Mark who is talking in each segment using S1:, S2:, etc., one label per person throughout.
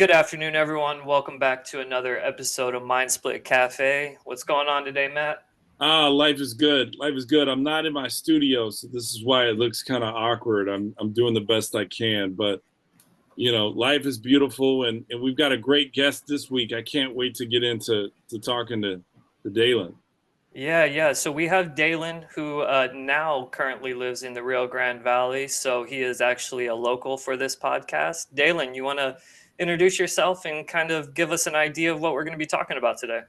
S1: Good afternoon, everyone. Welcome back to another episode of Mind Split Cafe. What's going on today, Matt?
S2: Life is good. Life is good. I'm not in my studio, so this is why it looks kind of awkward. I'm doing the best I can, but life is beautiful, and we've got a great guest this week. I can't wait to get into talking to Daylen.
S1: Yeah. So we have Daylen, who now currently lives in the Rio Grande Valley. So he is actually a local for this podcast. Daylen, you want to introduce yourself and kind of give us an idea of what we're going to be talking about today?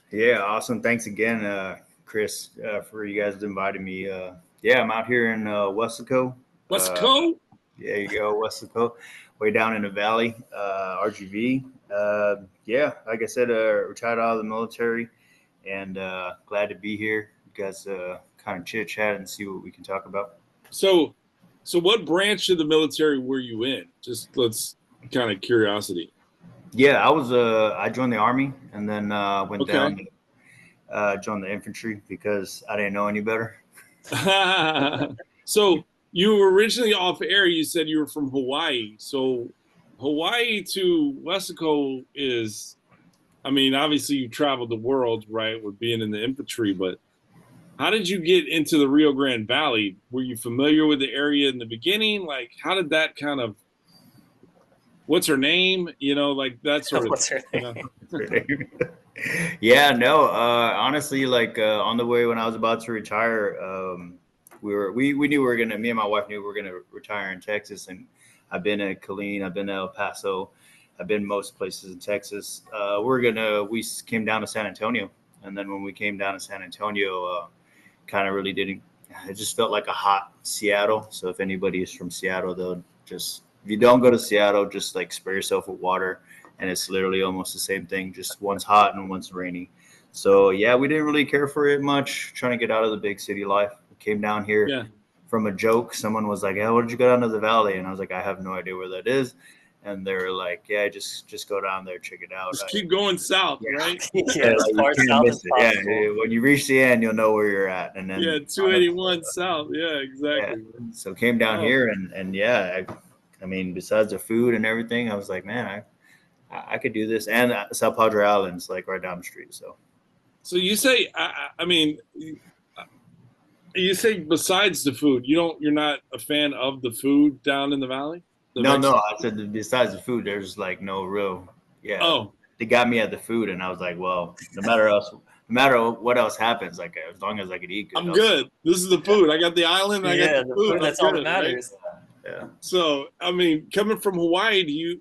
S3: Yeah, awesome. Thanks again, Chris, for you guys inviting me. I'm out here in Weslaco.
S2: Weslaco?
S3: Yeah, you go, Weslaco, way down in the valley, RGV. Like I said, retired out of the military, and glad to be here. You guys kind of chit chat and see what we can talk about.
S2: So what branch of the military were you in? Just let's kind of curiosity.
S3: Yeah, I joined the Army and then went down to join the infantry because I didn't know any better.
S2: So you were originally off air. You said you were from Hawaii. So Hawaii to Weslaco is, obviously you traveled the world, right, with being in the infantry, but how did you get into the Rio Grande Valley? Were you familiar with the area in the beginning? Like, how did that kind of, what's her name? Like that sort of.
S1: What's her name?
S3: Honestly, on the way when I was about to retire, me and my wife knew we were gonna retire in Texas, and I've been at Killeen, I've been to El Paso, I've been most places in Texas. We came down to San Antonio, and then when we came down to San Antonio, it just felt like a hot Seattle. So if anybody is from Seattle, if you don't go to Seattle, just like spray yourself with water, and it's literally almost the same thing. Just one's hot and one's rainy. So yeah, we didn't really care for it much. Trying to get out of the big city life. We came down here from a joke. Someone was like, "Yeah, why did you go down to the valley?" And I was like, "I have no idea where that is." And they were like, "Yeah, just go down there, check it out."
S2: Just keep going south, right?
S1: As far south as possible.
S3: Yeah, when you reach the end, you'll know where you're at. And then
S2: 281 south. Yeah, exactly.
S3: Yeah. So came down here, and besides the food and everything, I was like, man, I could do this. And South Padre Island's like right down the street.
S2: So you say, you say besides the food, you're not a fan of the food down in the valley?
S3: No, I said besides the food, there's like no real. Yeah.
S2: Oh,
S3: they got me at the food, and I was like, well, no matter what else happens, like as long as I could eat good.
S2: I'm good. This is the food. I got the island. I got the food.
S1: That's all that matters.
S3: Right? Yeah.
S2: So, coming from Hawaii, do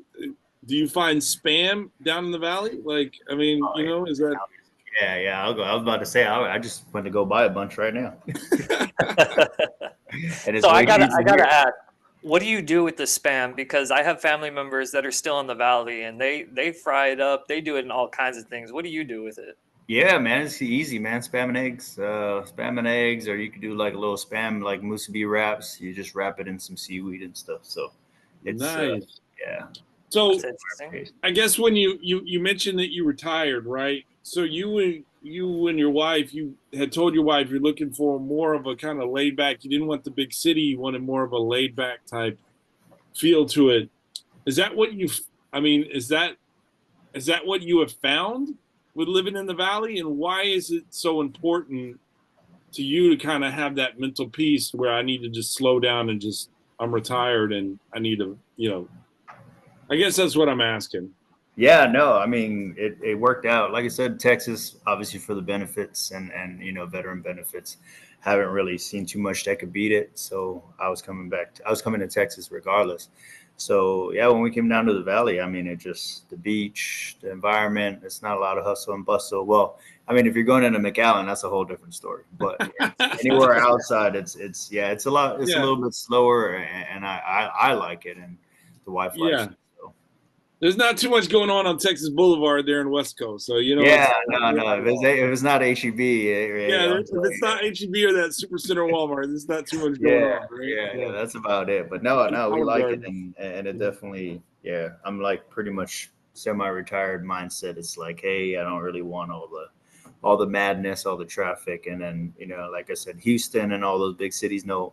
S2: you find Spam down in the valley? Like, is that?
S3: Yeah. I'll go. I was about to say, I just went to go buy a bunch right now.
S1: So I gotta ask, what do you do with the Spam? Because I have family members that are still in the valley, and they fry it up. They do it in all kinds of things. What do you do with it?
S3: Yeah, man, it's easy, man. Spam and eggs, or you could do like a little spam, like musubi wraps. You just wrap it in some seaweed and stuff. So it's
S2: nice.
S3: Yeah.
S2: So I guess when you mentioned that you retired, right? So you and your wife, you had told your wife you're looking for more of a kind of laid back. You didn't want the big city. You wanted more of a laid back type feel to it. Is that what is that what you have found with living in the valley? And why is it so important to you to kind of have that mental peace where I need to just slow down and I'm retired and I need to, I guess that's what I'm asking.
S3: Yeah, no, it worked out. Like I said, Texas, obviously for the benefits and veteran benefits, haven't really seen too much that could beat it. So I was coming to Texas regardless. So yeah, when we came down to the valley, it just the beach, the environment. It's not a lot of hustle and bustle. Well, if you're going into McAllen, that's a whole different story. But anywhere outside, it's a lot. It's a little bit slower, and I like it, and the wife likes it. So.
S2: There's not too much going on Texas Boulevard there in West Coast, so
S3: no. If it's not HEB,
S2: if it's not HEB or that Super Center Walmart, there's not too much going on. Right?
S3: Yeah, that's about it. But no, we like it, and it definitely, I'm like pretty much semi-retired mindset. It's like, hey, I don't really want all the madness, all the traffic, and then like I said, Houston and all those big cities. No,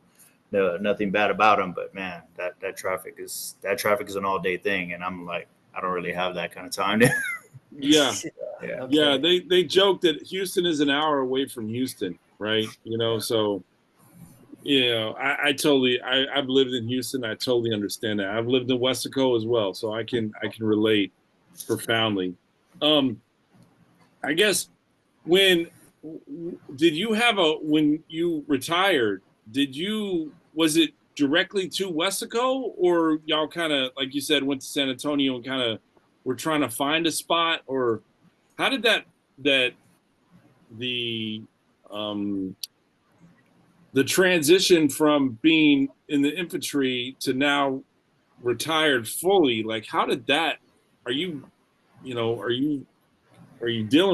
S3: no, nothing bad about them, but man, that traffic is an all day thing, and I'm like, I don't really have that kind of time.
S2: Yeah.
S3: Yeah.
S1: Okay.
S2: Yeah. They joke that Houston is an hour away from Houston, right? So I've lived in Houston. I totally understand that. I've lived in Weslaco as well, so I can relate profoundly. I guess when you retired, was it directly to Weslaco, or y'all kind of, like you said, went to San Antonio and kind of were trying to find a spot, or how did the transition from being in the infantry to now retired fully, like how did that, are you dealing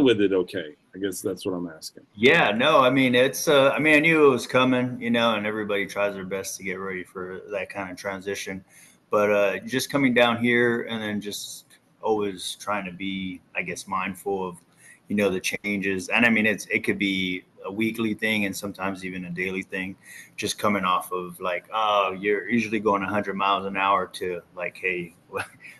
S2: with it okay? I guess that's what I'm asking.
S3: Yeah, no, I mean, I knew it was coming, and everybody tries their best to get ready for that kind of transition. But just coming down here and then just always trying to be, I guess, mindful of, the changes. And I mean, it could be a weekly thing and sometimes even a daily thing, just coming off of like, oh, you're usually going 100 miles an hour to like, hey,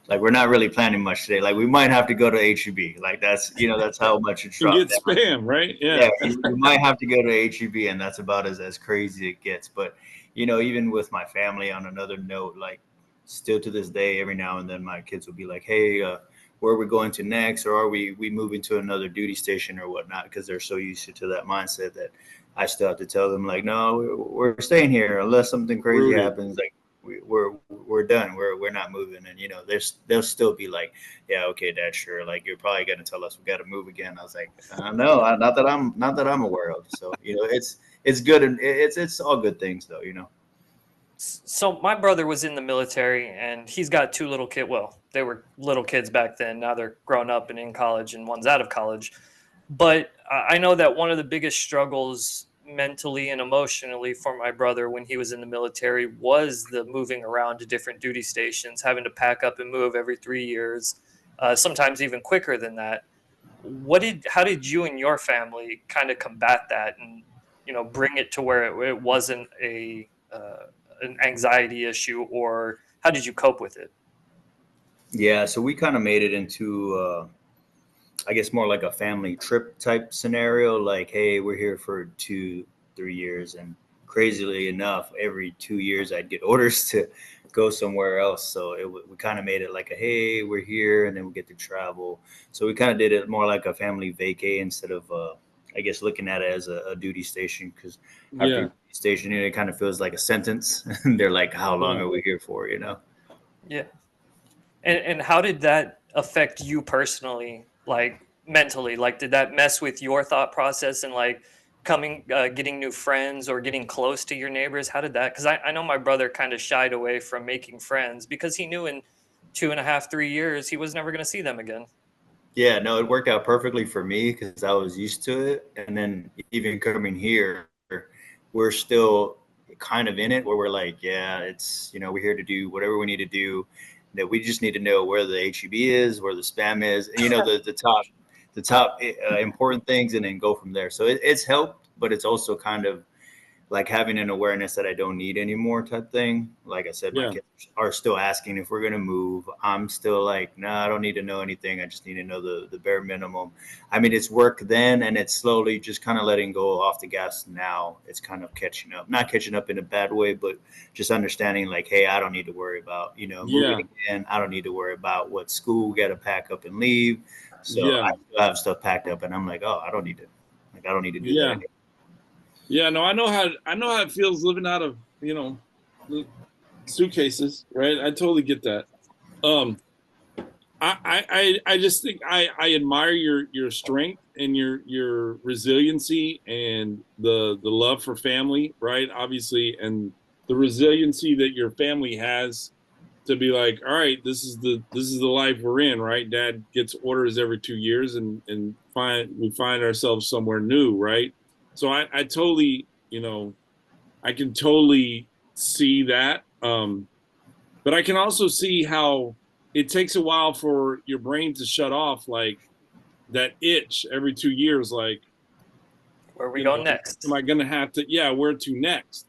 S3: like we're not really planning much today. Like we might have to go to HEB. Like that's how much it's dropped.
S2: You get spam, right? Yeah.
S3: You might have to go to HEB, and that's about as crazy it gets. But even with my family, on another note, like still to this day, every now and then my kids will be like, hey, where are we going to next, or are we moving to another duty station or whatnot, because they're so used to that mindset that I still have to tell them like, no, we're staying here unless something crazy happens. Like we're done. We're not moving. And they'll still be like, yeah, okay, Dad, sure. Like you're probably gonna tell us we got to move again. I was like, no, not that I'm aware of. So it's good, and it's all good things though.
S1: So my brother was in the military, and he's got two little kids. Well, they were little kids back then. Now they're grown up and in college, and one's out of college. But I know that one of the biggest struggles mentally and emotionally for my brother when he was in the military was the moving around to different duty stations, having to pack up and move every 3 years, sometimes even quicker than that. How did you and your family kind of combat that and bring it to where it wasn't an anxiety issue, or how did you cope with it?
S3: Yeah, so we kind of made it into I guess more like a family trip type scenario. Like, hey, we're here for 2-3 years, and crazily enough, every 2 years I'd get orders to go somewhere else. So we kind of made it like a, hey, we're here, and then we get to travel. So we kind of did it more like a family vacay instead of I guess looking at it as a duty station, because after station, it kind of feels like a sentence. They're like, how long are we here for?
S1: Yeah. And how did that affect you personally, like mentally? Like, did that mess with your thought process and like getting new friends or getting close to your neighbors? How did that? Because I know my brother kind of shied away from making friends because he knew in 2.5, 3 years he was never going to see them again.
S3: Yeah, no, it worked out perfectly for me because I was used to it. And then even coming here, we're still kind of in it where we're like, yeah, it's, we're here to do whatever we need to do. That we just need to know where the HEB is, where the spam is, and, the top important things, and then go from there. So it's helped, but it's also kind of like having an awareness that I don't need anymore type thing. Like I said, my kids are still asking if we're going to move. I'm still like, no, I don't need to know anything. I just need to know the bare minimum. I mean, it's work then, and it's slowly just kind of letting go off the gas now. It's kind of catching up, not catching up in a bad way, but just understanding like, hey, I don't need to worry about, moving again. I don't need to worry about what school we got to pack up and leave. So I still have stuff packed up, and I'm like, oh, I don't need to do that anymore.
S2: Yeah, no, I know how it feels living out of, suitcases, right? I totally get that. I just think I admire your strength and your resiliency and the love for family, right? Obviously, and the resiliency that your family has to be like, all right, this is the life we're in, right? Dad gets orders every 2 years, and we find ourselves somewhere new, right? So I totally, I can totally see that. But I can also see how it takes a while for your brain to shut off, like that itch every 2 years. Like,
S1: where we go next?
S2: Am I going to have to? Yeah, where to next?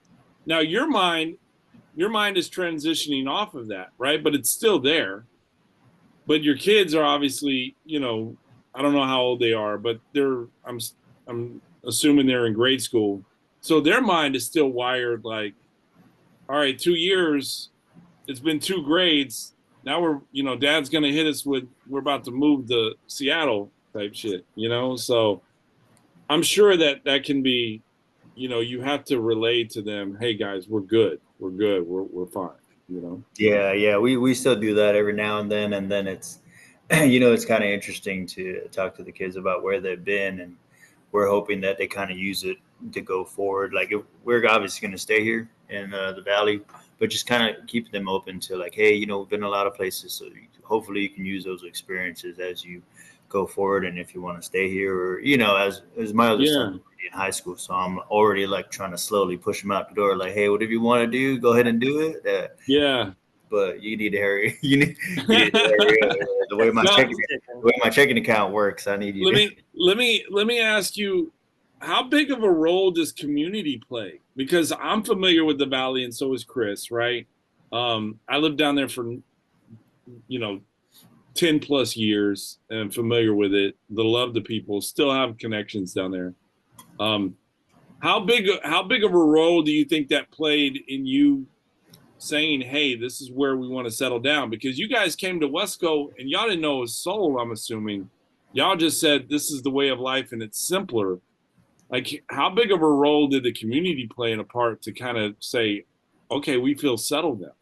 S2: Now your mind is transitioning off of that, right? But it's still there. But your kids are obviously, I don't know how old they are, but I'm assuming they're in grade school. So their mind is still wired like, all right, 2 years, it's been 2 grades. Now dad's going to hit us with, we're about to move to Seattle type shit, So I'm sure that can be, you have to relay to them, hey guys, we're good. We're fine,
S3: Yeah. We still do that every now and then it's, it's kind of interesting to talk to the kids about where they've been, and we're hoping that they kind of use it to go forward. Like we're obviously going to stay here in the Valley, but just kind of keep them open to like, hey, we've been a lot of places, so hopefully you can use those experiences as you go forward. And if you want to stay here, or as my other son in high school, so I'm already like trying to slowly push him out the door, like, hey, whatever you want to do, go ahead and do it. But you need to hurry. You need to hurry up. The way my checking account works, I need you.
S2: Let me ask you, how big of a role does community play? Because I'm familiar with the Valley, and so is Chris, right? I lived down there for 10 plus years, and I'm familiar with it. Love the people, still have connections down there. How big of a role do you think that played in you saying, hey, this is where we want to settle down? Because you guys came to Weslaco and y'all didn't know a soul, I'm assuming. Y'all just said this is the way of life and it's simpler. Like, how big of a role did the community play in a part to kind of say, okay, we feel settled now?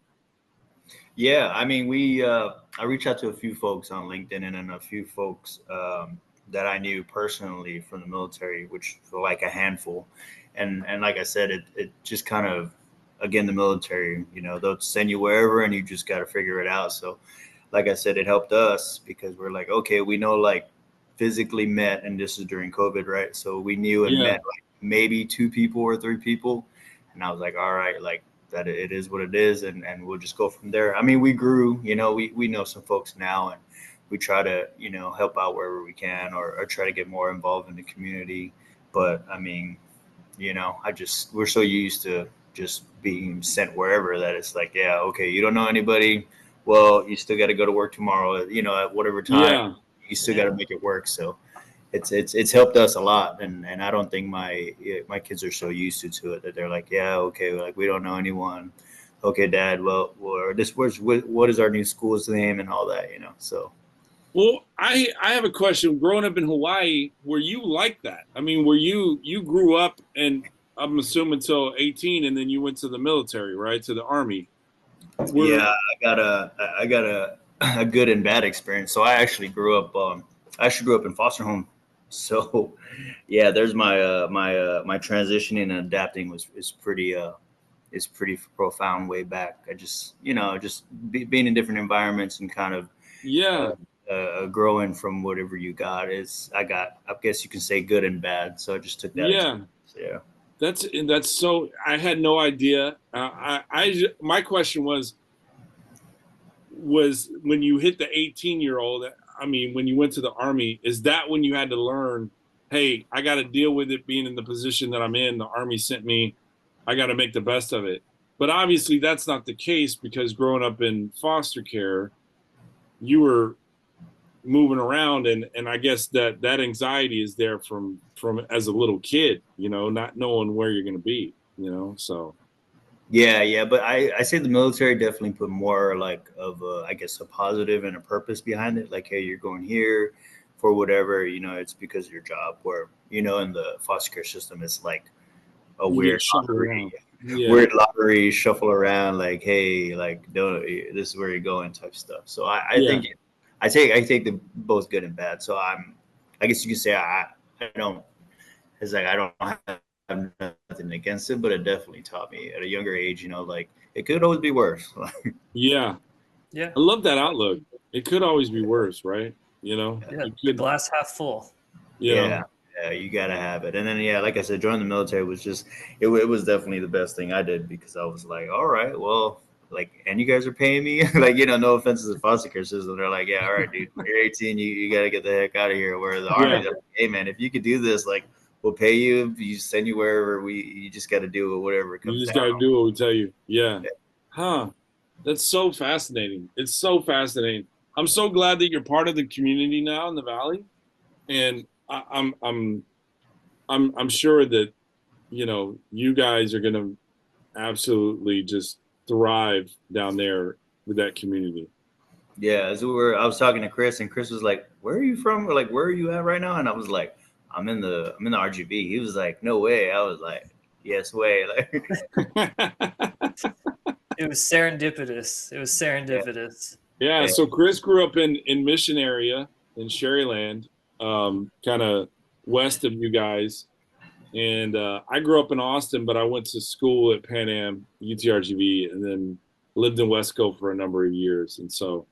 S3: Yeah, I mean, I reached out to a few folks on LinkedIn and a few folks that I knew personally from the military, which were like a handful. And like I said, it just kind of, again, the military, they'll send you wherever and you just got to figure it out. So like I said, it helped us because we're like, okay, we know like physically met, and this is during COVID, right? So we knew and met like maybe 2 people or 3 people. And I was like, all right, like that it is what it is. And we'll just go from there. I mean, we grew, we know some folks now, and we try to, help out wherever we can or try to get more involved in the community. But I mean, we're so used to just being sent wherever that it's like, yeah, okay, you don't know anybody. Well, you still got to go to work tomorrow, at whatever time. You still got to make it work. So it's helped us a lot. And I don't think my kids are so used to it that they're like, yeah, okay, like we don't know anyone. Okay, Dad, well, what is our new school's name and all that, so.
S2: Well, I have a question. Growing up in Hawaii, were you like that? I mean, were you grew up, and I'm assuming until 18, and then you went to the military, right? To the Army.
S3: Yeah, I got a good and bad experience. So I actually grew up in foster home. So yeah, there's my my transitioning and adapting is pretty profound way back. I just being in different environments and kind of growing from whatever you got I guess you can say good and bad. So I just took that.
S2: Yeah. That's so, I had no idea. My question was when you hit the 18-year-old, I mean, when you went to the Army, is that when you had to learn, hey, I got to deal with it being in the position that I'm in, the Army sent me, I got to make the best of it. But obviously that's not the case, because growing up in foster care, you were moving around, and I guess that anxiety is there from as a little kid, not knowing where you're going to be, so.
S3: Yeah, but I say the military definitely put more like of I guess a positive and a purpose behind it. Like, hey, you're going here for whatever, it's because of your job. Where in the foster care system, it's like a weird lottery, shuffle around. Like, hey, like, this is where you're going type stuff. So I think I take the both good and bad. So I guess you could say I don't. It's like I don't have nothing against it, but it definitely taught me at a younger age, like it could always be worse.
S2: Yeah. I love that outlook. It could always be worse, right?
S1: The glass half full.
S3: Yeah, you gotta have it. And then like I said, joining the military was just it was definitely the best thing I did, because I was like, all right, well, like, and you guys are paying me, like, no offense to the foster care system, they're like, yeah, all right, dude, you're 18, you gotta get the heck out of here. Where the Army, like, hey man, if you could do this, like, we'll pay you. You send you wherever you just got to do whatever it comes.
S2: You just got to do what we tell you. Yeah. Huh. That's so fascinating. It's so fascinating. I'm so glad that you're part of the community now in the Valley, and I'm sure that you guys are gonna absolutely just thrive down there with that community.
S3: Yeah, I was talking to Chris, and Chris was like, "Where are you from? Or like, where are you at right now?" And I was like, I'm in the RGB. He was like, "No way." I was like, "Yes way." Like,
S1: it was serendipitous.
S2: Yeah. So Chris grew up in Mission area in Sherryland, kind of west of you guys. And I grew up in Austin, but I went to school at Pan Am, UTRGV, and then lived in Wesco for a number of years. And so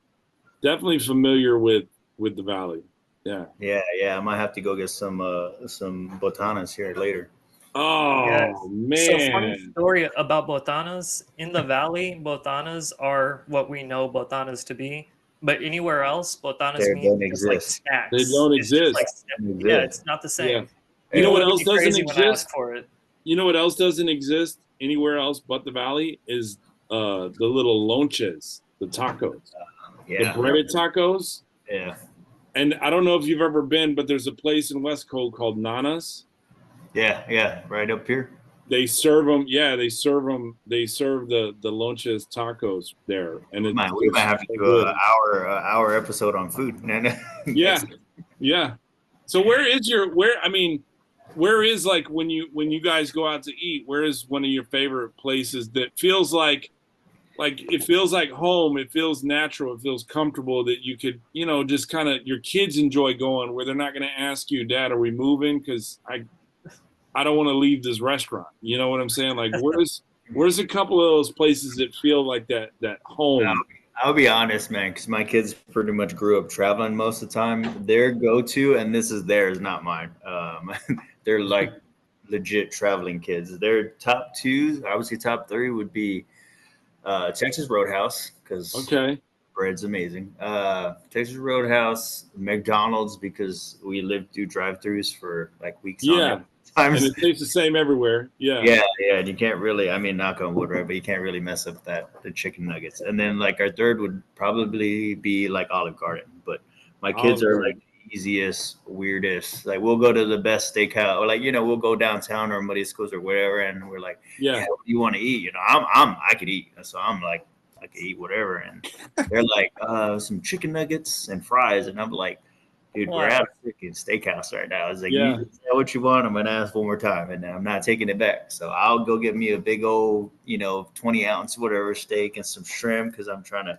S2: definitely familiar with the Valley. Yeah.
S3: Yeah. I might have to go get some botanas here later.
S2: Oh, yes. Man.
S1: So funny story about botanas. In the Valley, botanas are what we know botanas to be. But anywhere else, botanas mean just like snacks.
S2: They don't exist.
S1: Yeah, it's not the same.
S2: Yeah. You know what else doesn't exist? You know what else doesn't exist anywhere else but the Valley is the little lonches, the tacos, the breaded tacos.
S3: Yeah.
S2: And I don't know if you've ever been, but there's a place in Westco called Nana's.
S3: Yeah, right up here.
S2: They serve them. Yeah, they serve them. They serve the lonches tacos there, and we
S3: might have to do an hour episode on food.
S2: Yeah. So where is like when you guys go out to eat? Where is one of your favorite places that feels like it feels like home? It feels natural. It feels comfortable that you could just kind of your kids enjoy going where they're not going to ask you, "Dad, are we moving?" Because I don't want to leave this restaurant. You know what I'm saying? Like where's a couple of those places that feel like that home?
S3: I'll be honest, man, because my kids pretty much grew up traveling most of the time. Their go-to, and this is theirs, not mine. They're like legit traveling kids. Their top two, I would say top three would be Texas Roadhouse, because bread's amazing. Texas Roadhouse, McDonald's, because we lived through drive-thrus for like weeks on end.
S2: And it tastes the same everywhere. Yeah.
S3: And you can't really, I mean, knock on wood, right? But you can't really mess up the chicken nuggets. And then like our third would probably be like Olive Garden. But my kids are like the easiest, weirdest. Like we'll go to the best steakhouse, or like we'll go downtown or Moriscos or whatever, and we're like, what do you want to eat? I could eat, so I'm like, I could eat whatever. And they're like, some chicken nuggets and fries, and I'm like, dude, we're at a freaking steakhouse right now. I was like, you say what you want, I'm going to ask one more time, and I'm not taking it back. So I'll go get me a big old, 20-ounce whatever steak and some shrimp, because I'm trying to,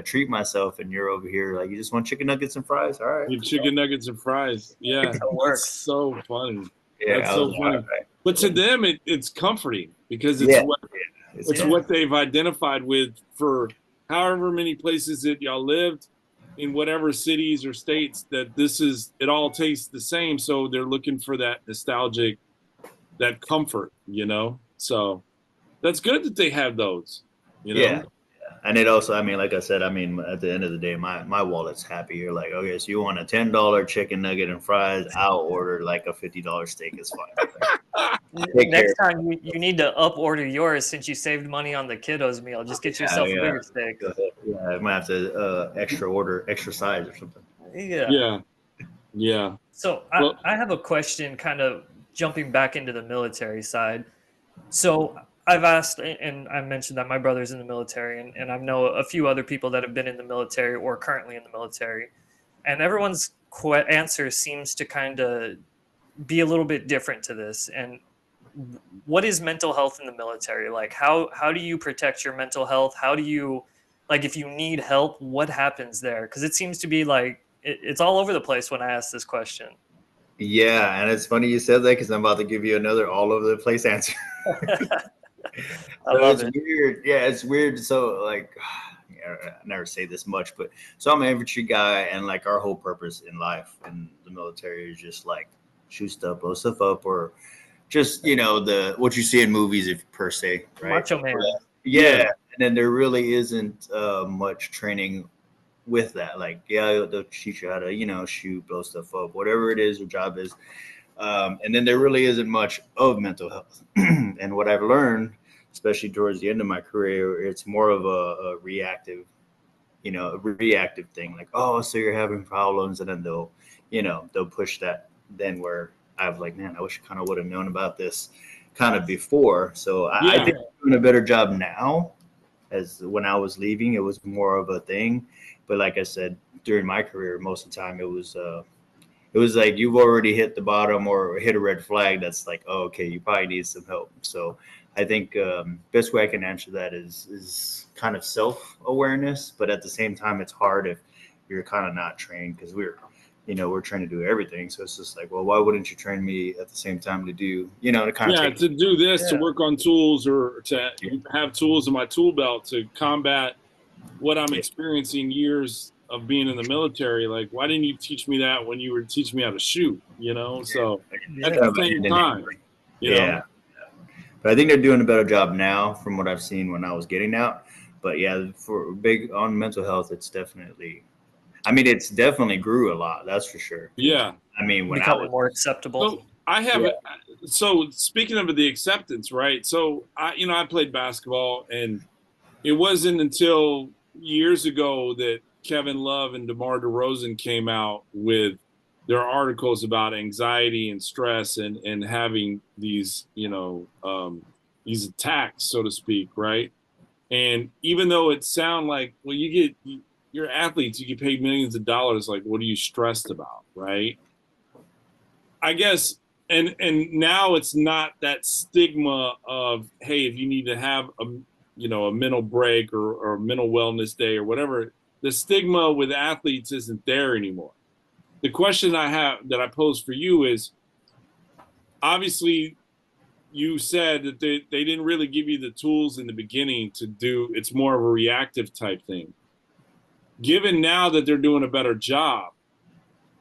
S3: treat myself. And you're over here like, you just want chicken nuggets and fries? All right.
S2: Chicken nuggets and fries. Yeah.
S1: That works.
S2: So funny.
S3: Yeah,
S2: that's so funny. Right. But to them, it's comforting, because it's what they've identified with for however many places that y'all lived, in whatever cities or states, that it all tastes the same. So they're looking for that nostalgic, that comfort, so that's good that they have those,
S3: Yeah. And it also, I mean, like I said, I mean, at the end of the day, my wallet's happy. You're like, okay, so you want a $10 chicken nugget and fries? I'll order like a $50 steak. It's fine.
S1: Next time you need to up order yours, since you saved money on the kiddos meal. Just get yourself a bigger steak.
S3: Yeah, I might have to extra size or something.
S2: Yeah.
S1: So I have a question, kind of jumping back into the military side. So I've asked, and I mentioned that my brother's in the military, and I know a few other people that have been in the military or currently in the military, and everyone's answer seems to kind of be a little bit different to this. And what is mental health in the military? Like, how do you protect your mental health? How do you, like, if you need help, what happens there? Because it seems to be like it's all over the place when I ask this question.
S3: Yeah, and it's funny you said that, because I'm about to give you another all over the place answer.
S1: I love it.
S3: Weird. Yeah, it's weird. So like, I never say this much, but so I'm an infantry guy, and like our whole purpose in life in the military is just like shoot stuff, blow stuff up, or just what you see in movies, if per se, right?
S1: Macho man.
S3: Yeah, and then there really isn't much training with that. Like, they'll teach you how to shoot, blow stuff up, whatever it is your job is. And then there really isn't much of mental health. And what I've learned, especially towards the end of my career, it's more of a reactive, a reactive thing. Like, oh, so you're having problems, and then they'll push that. Then where I was like, man, I wish I kind of would have known about this kind of before. So I think I'm doing a better job now. As when I was leaving, it was more of a thing. But like I said, during my career, most of the time it was like you've already hit the bottom or hit a red flag. That's like, oh, okay, you probably need some help. So I think best way I can answer that is kind of self-awareness. But at the same time, it's hard if you're kind of not trained, because we're trying to do everything. So it's just like, well, why wouldn't you train me at the same time to do, to kind of
S2: to do this, to work on tools, or to have tools in my tool belt to combat what I'm experiencing years of being in the military. Like, why didn't you teach me that when you were teaching me how to shoot, So at the same time, you know?
S3: But I think they're doing a better job now from what I've seen when I was getting out. But yeah, for big on mental health, it's definitely grew a lot. That's for sure.
S2: Yeah.
S3: I mean, when
S1: becoming more acceptable.
S2: So I have so speaking of the acceptance, right? So I played basketball, and it wasn't until years ago that Kevin Love and DeMar DeRozan came out with their articles about anxiety and stress and having these, these attacks, so to speak, right? And even though it sound like, well, you're athletes, you get paid millions of dollars, like, what are you stressed about, right? I guess, and now it's not that stigma of, hey, if you need to have a mental break or a mental wellness day or whatever, the stigma with athletes isn't there anymore. The question I have that I pose for you is, obviously you said that they didn't really give you the tools in the beginning to do, it's more of a reactive type thing. Given now that they're doing a better job,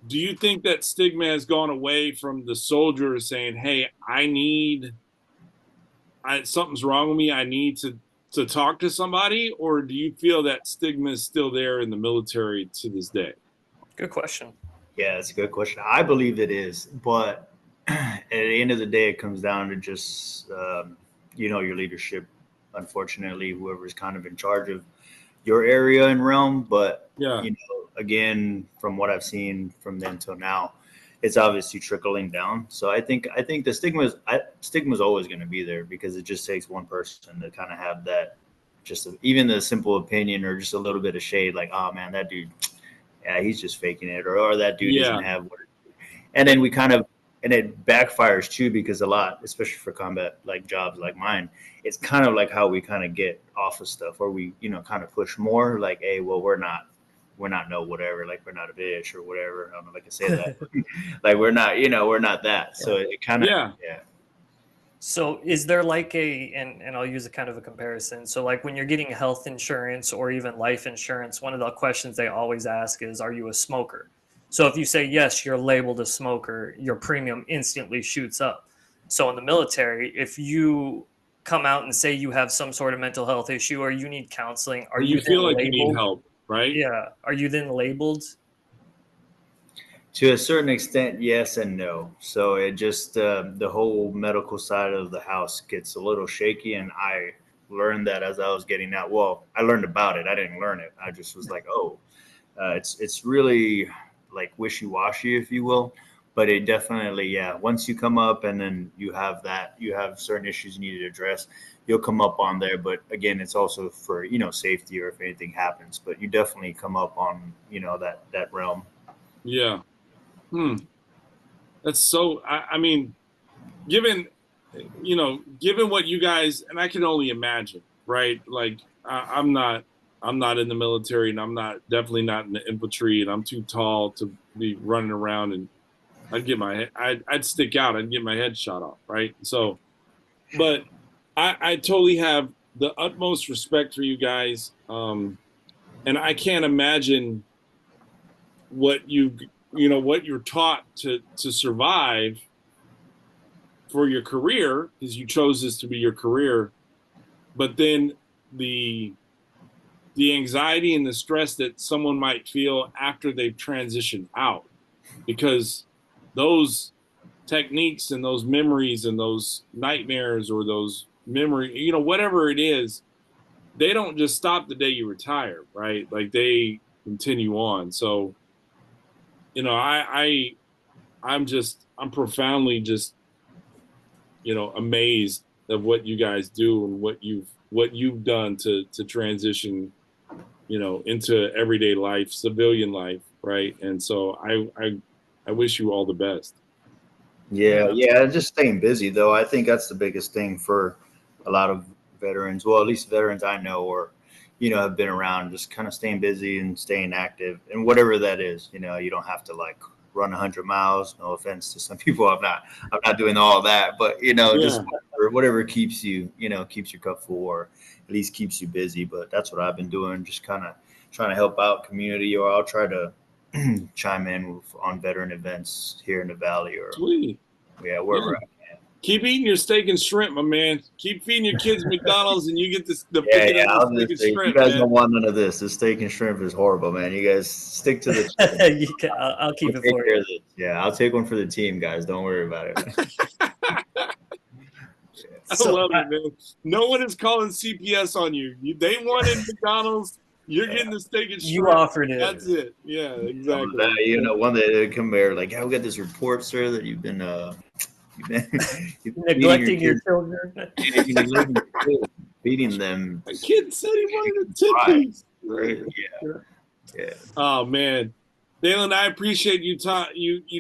S2: do you think that stigma has gone away from the soldiers saying, hey, something's wrong with me, I need to talk to somebody? Or do you feel that stigma is still there in the military to this day?
S1: Good question.
S3: Yeah, it's a good question. I believe it is, but at the end of the day, it comes down to just, your leadership. Unfortunately, whoever's kind of in charge of your area and realm. But, again, from what I've seen from then till now, it's obviously trickling down. So I think the stigma is always going to be there, because it just takes one person to kind of have that, even the simple opinion or just a little bit of shade, like, oh man, that dude, yeah, he's just faking it, or that dude doesn't have what. And then and it backfires too, because a lot, especially for combat like jobs like mine, it's kind of like how we kind of get off of stuff, or we kind of push more like, hey, well, we're not no whatever, like we're not a bitch or whatever. I don't know if I can say that. Like we're not that. So it kind of
S1: So is there like and I'll use a kind of a comparison. So like when you're getting health insurance or even life insurance, one of the questions they always ask is, are you a smoker? So if you say yes, you're labeled a smoker, your premium instantly shoots up. So in the military, if you come out and say you have some sort of mental health issue or you need counseling,
S2: or you feel like you need help, right?
S1: Yeah. Are you then labeled?
S3: To a certain extent, yes and no. So it just, the whole medical side of the house gets a little shaky. And I learned that as I was getting out. Well, I learned about it. I didn't learn it. I just was like, it's really like wishy-washy, if you will. But it definitely, once you come up and then you have certain issues you need to address, you'll come up on there. But again, it's also for, safety or if anything happens. But you definitely come up on, that realm.
S2: Yeah. That's so, I mean, given what you guys, and I can only imagine, right? Like I'm not in the military, and I'm definitely not in the infantry, and I'm too tall to be running around, and I'd stick out, I'd get my head shot off. Right. So, but I totally have the utmost respect for you guys. And I can't imagine what what you're taught to survive for your career, because you chose this to be your career, but then the anxiety and the stress that someone might feel after they've transitioned out, because those techniques and those memories and those nightmares or those memory, whatever it is, they don't just stop the day you retire, right? Like they continue on. So, I'm profoundly just, amazed of what you guys do and what you've done to transition, into everyday life, civilian life, right? And so I wish you all the best.
S3: Yeah, just staying busy though. I think that's the biggest thing for a lot of veterans. Well, at least veterans I know or have been around, just kind of staying busy and staying active and whatever that is. You don't have to like run 100 miles. No offense to some people. I'm not doing all that, but just whatever keeps you, keeps your cup full or at least keeps you busy. But that's what I've been doing, just kind of trying to help out community, or I'll try to chime in on veteran events here in the Valley or
S2: Sweet.
S3: Wherever I can.
S2: Keep eating your steak and shrimp, my man. Keep feeding your kids McDonald's, and you get the
S3: I'll
S2: steak and shrimp.
S3: You guys don't want none of this. The steak and shrimp is horrible, man. You guys stick to the.
S1: I'll keep it for you.
S3: Yeah, I'll take one for the team, guys. Don't worry about it.
S2: I love it, man. No one is calling CPS on you. They wanted McDonald's. You're getting the steak and shrimp.
S1: You offered it.
S2: That's it. Yeah, exactly.
S3: One day they come there like, we got this report, sir, that you've been
S1: neglecting your children.
S3: Feeding them.
S2: A kid said he wanted a tip.
S3: Right. Yeah.
S2: Oh man, Daylen, I appreciate you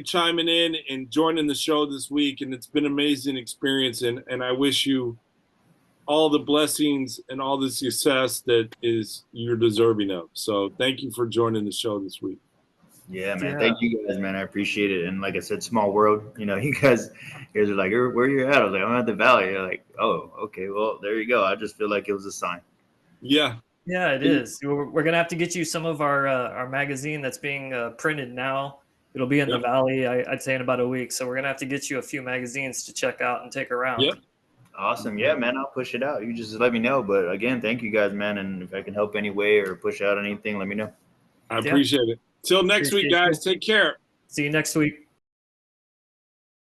S2: chiming in and joining the show this week, and it's been an amazing experience. And I wish you all the blessings and all the success that you're deserving of. So thank you for joining the show this week.
S3: Yeah, man. Thank you guys, man. I appreciate it. And like I said, small world. You guys are like, where you at? I was like, I'm at the Valley. You're like, oh, okay. Well, there you go. I just feel like it was a sign.
S2: Yeah.
S1: Yeah, it is. We're gonna have to get you some of our magazine that's being printed now. It'll be in the Valley, I'd say, in about a week. So we're gonna have to get you a few magazines to check out and take around.
S2: Yep.
S3: Awesome. Yeah, man, I'll push it out. You just let me know. But again, thank you guys, man. And if I can help any way or push out anything, let me know.
S2: I appreciate it. Till next week, guys. Take care.
S1: See you next week.